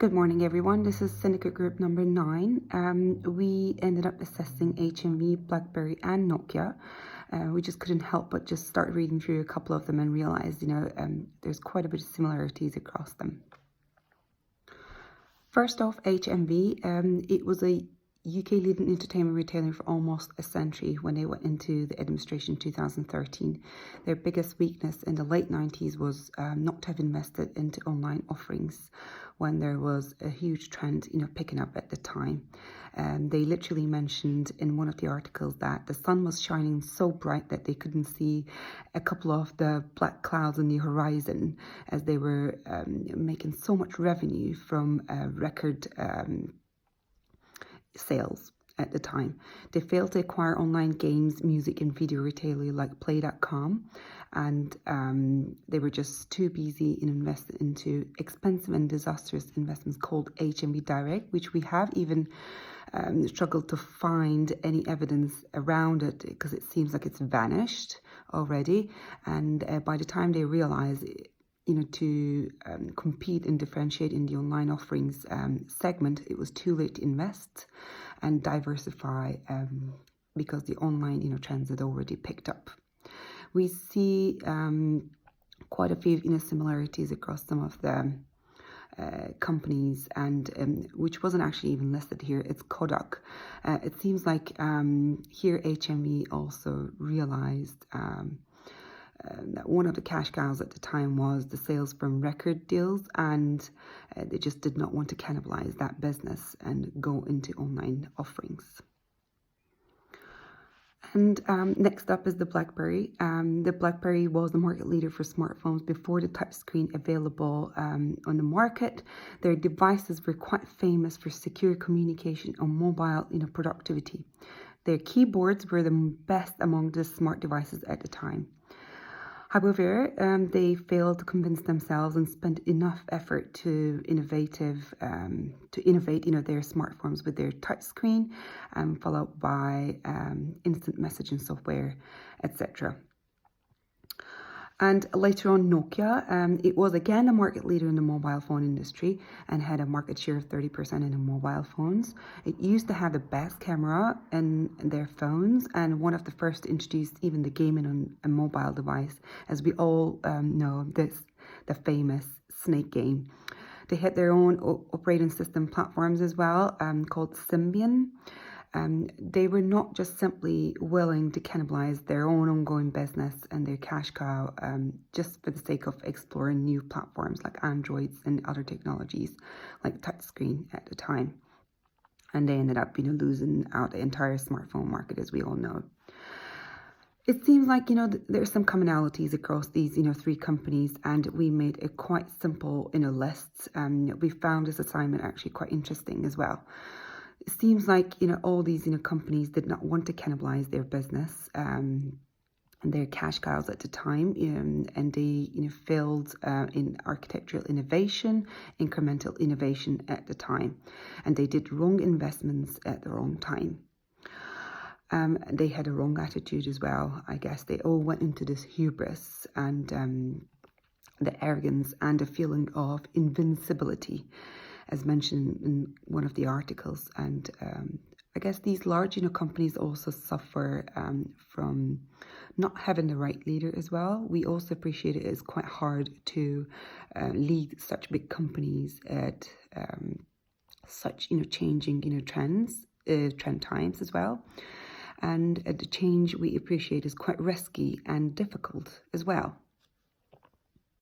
Good morning, everyone. This is Syndicate Group number 9. We ended up assessing HMV, BlackBerry, and Nokia. We just couldn't help but just start reading through a couple of them and realized, there's quite a bit of similarities across them. First off, HMV. It was a UK leading entertainment retailer for almost a century when they went into the administration in 2013. Their biggest weakness in the late 90s was not to have invested into online offerings when there was a huge trend, picking up at the time. They literally mentioned in one of the articles that the sun was shining so bright that they couldn't see a couple of the black clouds on the horizon as they were making so much revenue from record sales at the time. They failed to acquire online games, music and video retailer like Play.com, and they were just too busy in investing into expensive and disastrous investments called HMV Direct, which we have even struggled to find any evidence around it because it seems like it's vanished already. And by the time they realize to compete and differentiate in the online offerings segment, it was too late to invest and diversify because the online trends had already picked up. We see quite a few similarities across some of the companies, and which wasn't actually even listed here. It's Kodak. It seems like here HMV also realized that one of the cash cows at the time was the sales from record deals, and they just did not want to cannibalize that business and go into online offerings. And next up is the BlackBerry. The BlackBerry was the market leader for smartphones before the touchscreen available on the market. Their devices were quite famous for secure communication on mobile productivity. Their keyboards were the best among the smart devices at the time. However, they failed to convince themselves and spent enough effort to innovate, their smartphones with their touchscreen, followed by instant messaging software, etc. And later on, Nokia, it was again a market leader in the mobile phone industry and had a market share of 30% in the mobile phones. It used to have the best camera in their phones and one of the first to introduce even the gaming on a mobile device, as we all know the famous Snake game. They had their own operating system platforms as well, called Symbian. They were not just simply willing to cannibalize their own ongoing business and their cash cow just for the sake of exploring new platforms like Androids and other technologies like touchscreen at the time. And they ended up losing out the entire smartphone market, as we all know. It seems like there's some commonalities across these three companies, and we made a quite simple list. We found this assignment actually quite interesting as well. It seems like all these companies did not want to cannibalize their business and their cash cows at the time, and they failed in architectural innovation, incremental innovation at the time, and they did wrong investments at the wrong time. They had a wrong attitude as well. I guess they all went into this hubris and the arrogance and a feeling of invincibility, as mentioned in one of the articles. And I guess these large companies also suffer from not having the right leader as well. We also appreciate it is quite hard to lead such big companies at such changing trend times as well. And the change we appreciate is quite risky and difficult as well.